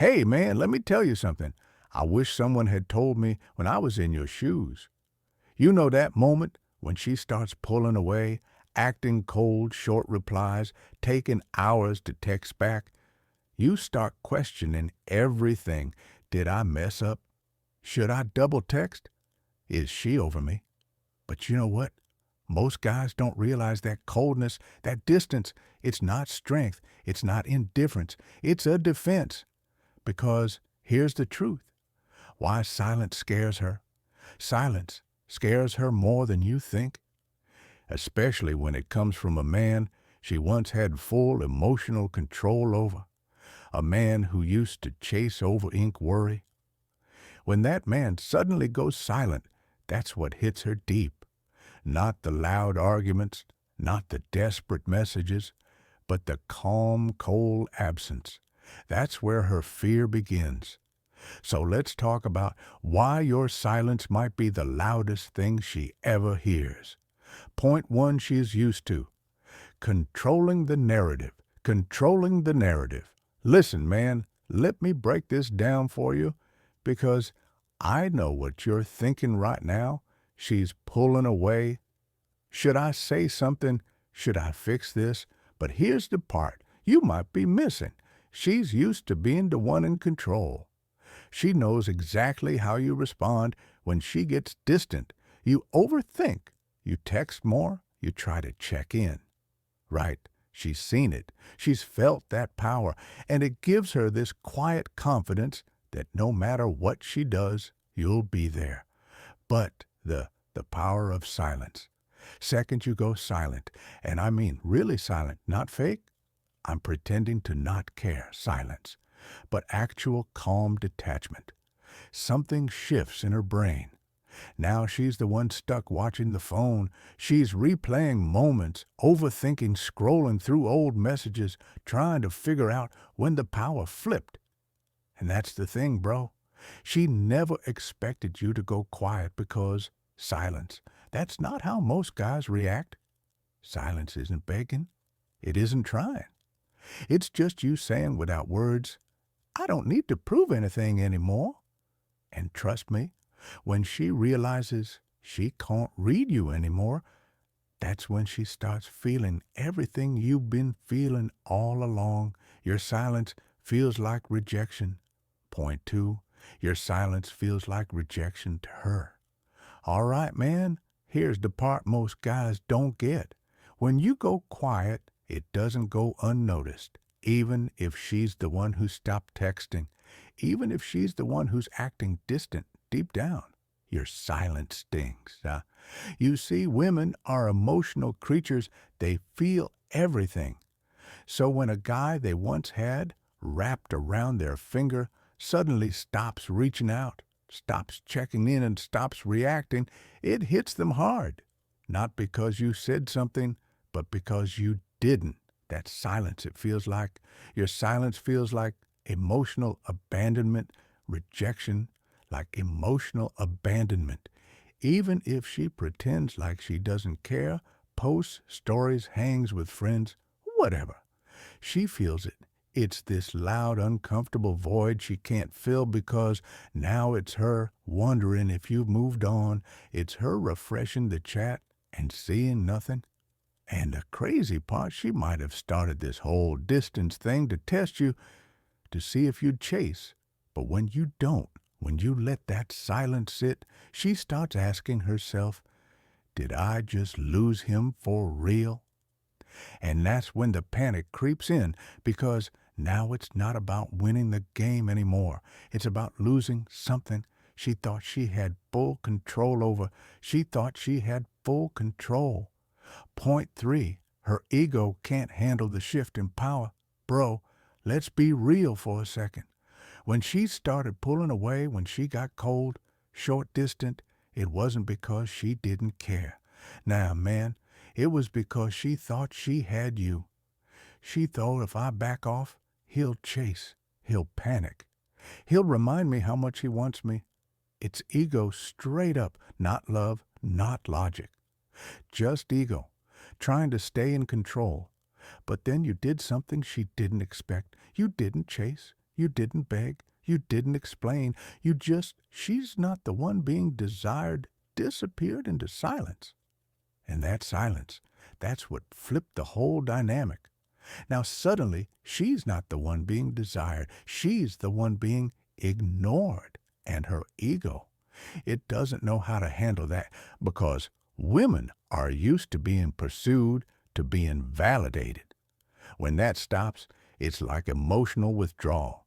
Hey, man, let me tell you something. I wish someone had told me when I was in your shoes. You know that moment when she starts pulling away, acting cold, short replies, taking hours to text back? You start questioning everything. Did I mess up? Should I double text? Is she over me? But you know what? Most guys don't realize that coldness, that distance, it's not strength, it's not indifference, it's a defense. Because here's the truth. Why silence scares her. Silence scares her more than you think, especially when it comes from a man she once had full emotional control over, a man who used to chase over ink worry. When that man suddenly goes silent, that's what hits her deep. Not the loud arguments, not the desperate messages, but the calm, cold absence. That's where her fear begins. So let's talk about why your silence might be the loudest thing she ever hears. Point one she's used to: controlling the narrative. Controlling the narrative. Listen, man, let me break this down for you because I know what you're thinking right now. She's pulling away. Should I say something? Should I fix this? But here's the part you might be missing. She's used to being the one in control. She knows exactly how you respond when she gets distant. You overthink. You text more. You try to check in. Right. She's seen it. She's felt that power. And it gives her this quiet confidence that no matter what she does, you'll be there. But the power of silence. Second you go silent, and I mean really silent, not fake. I'm pretending to not care, silence, but actual calm detachment. Something shifts in her brain. Now she's the one stuck watching the phone. She's replaying moments, overthinking, scrolling through old messages, trying to figure out when the power flipped. And that's the thing, bro. She never expected you to go quiet because silence. That's not how most guys react. Silence isn't begging. It isn't trying. It's just you saying without words, I don't need to prove anything anymore. And trust me, when she realizes she can't read you anymore, that's when she starts feeling everything you've been feeling all along. Your silence feels like rejection. Point two, your silence feels like rejection to her. All right, man, here's the part most guys don't get. When you go quiet, it doesn't go unnoticed, even if she's the one who stopped texting, even if she's the one who's acting distant deep down. Your silence stings. You see, women are emotional creatures. They feel everything. So when a guy they once had wrapped around their finger suddenly stops reaching out, stops checking in, and stops reacting, it hits them hard. Not because you said something, but because you didn't. That silence, it feels like. Your silence feels like emotional abandonment, rejection, like emotional abandonment. Even if she pretends like she doesn't care, posts, stories, hangs with friends, whatever. She feels it. It's this loud, uncomfortable void she can't fill because now it's her wondering if you've moved on. It's her refreshing the chat and seeing nothing. And the crazy part, she might have started this whole distance thing to test you, to see if you'd chase. But when you don't, when you let that silence sit, she starts asking herself, did I just lose him for real? And that's when the panic creeps in, because now it's not about winning the game anymore. It's about losing something she thought she had full control over. She thought she had full control. Point three, her ego can't handle the shift in power. Bro, let's be real for a second. When she started pulling away, when she got cold, short distant, it wasn't because she didn't care. Now, man, it was because she thought she had you. She thought if I back off, he'll chase, he'll panic. He'll remind me how much he wants me. It's ego straight up, not love, not logic. Just ego, trying to stay in control. But then you did something she didn't expect. You didn't chase. You didn't beg. You didn't explain. She's not the one being desired, disappeared into silence. And that silence, that's what flipped the whole dynamic. Now suddenly, she's not the one being desired. She's the one being ignored. And her ego, it doesn't know how to handle that because women are used to being pursued, to being validated. When that stops, it's like emotional withdrawal.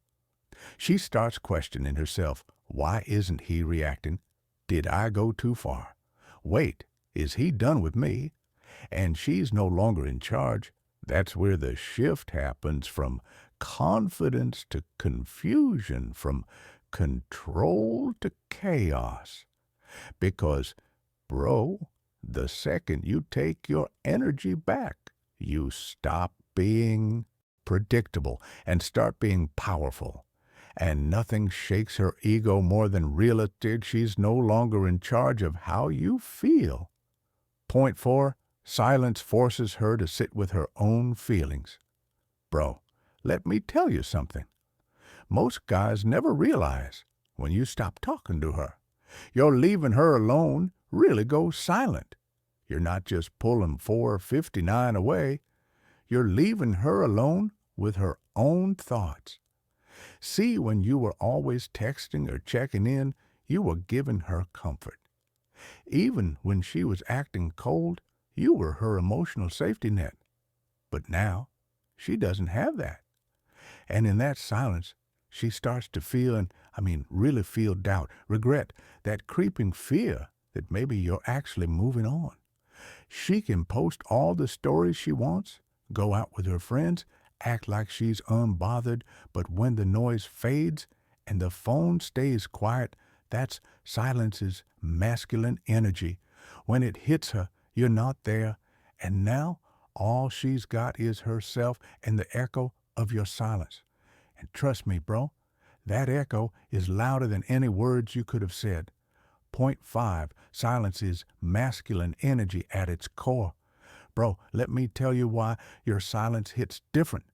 She starts questioning herself. Why isn't he reacting? Did I go too far? Wait, is he done with me? And she's no longer in charge. That's where the shift happens from confidence to confusion, from control to chaos. Because, bro, the second you take your energy back, you stop being predictable and start being powerful. And nothing shakes her ego more than realizing she's no longer in charge of how you feel. Point 4, silence forces her to sit with her own feelings. Bro, let me tell you something. Most guys never realize when you stop talking to her, you're leaving her alone really goes silent. You're not just pulling 459 away. You're leaving her alone with her own thoughts. See, when you were always texting or checking in, you were giving her comfort. Even when she was acting cold, you were her emotional safety net. But now, she doesn't have that. And in that silence, she starts to feel, really feel doubt, regret, that creeping fear that maybe you're actually moving on. She can post all the stories she wants, go out with her friends, act like she's unbothered, but when the noise fades and the phone stays quiet, that's silence's masculine energy. When it hits her, you're not there, and now all she's got is herself and the echo of your silence. And trust me, bro, that echo is louder than any words you could have said. Point 5, silence is masculine energy at its core. Bro, let me tell you why your silence hits different.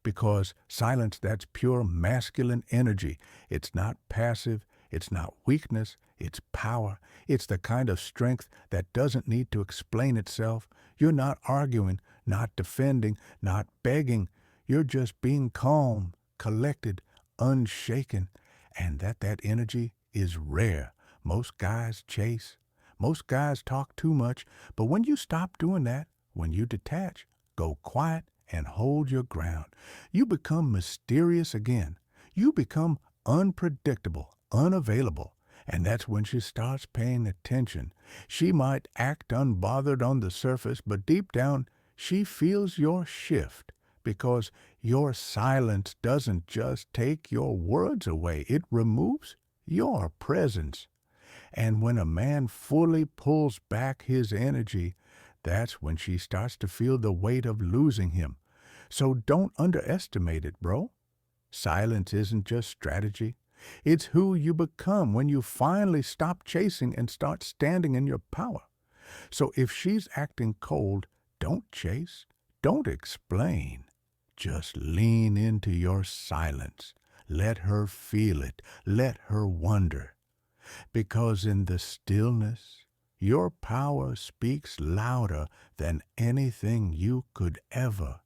Because silence, that's pure masculine energy. It's not passive, it's not weakness, it's power. It's the kind of strength that doesn't need to explain itself. You're not arguing, not defending, not begging. You're just being calm, collected, unshaken. And that energy is rare. Most guys chase. Most guys talk too much. But when you stop doing that, when you detach, go quiet, and hold your ground, you become mysterious again. You become unpredictable, unavailable. And that's when she starts paying attention. She might act unbothered on the surface, but deep down, she feels your shift. Because your silence doesn't just take your words away, it removes your presence. And when a man fully pulls back his energy, that's when she starts to feel the weight of losing him. So don't underestimate it, bro. Silence isn't just strategy. It's who you become when you finally stop chasing and start standing in your power. So if she's acting cold, don't chase, don't explain. Just lean into your silence. Let her feel it. Let her wonder. Because in the stillness, your power speaks louder than anything you could ever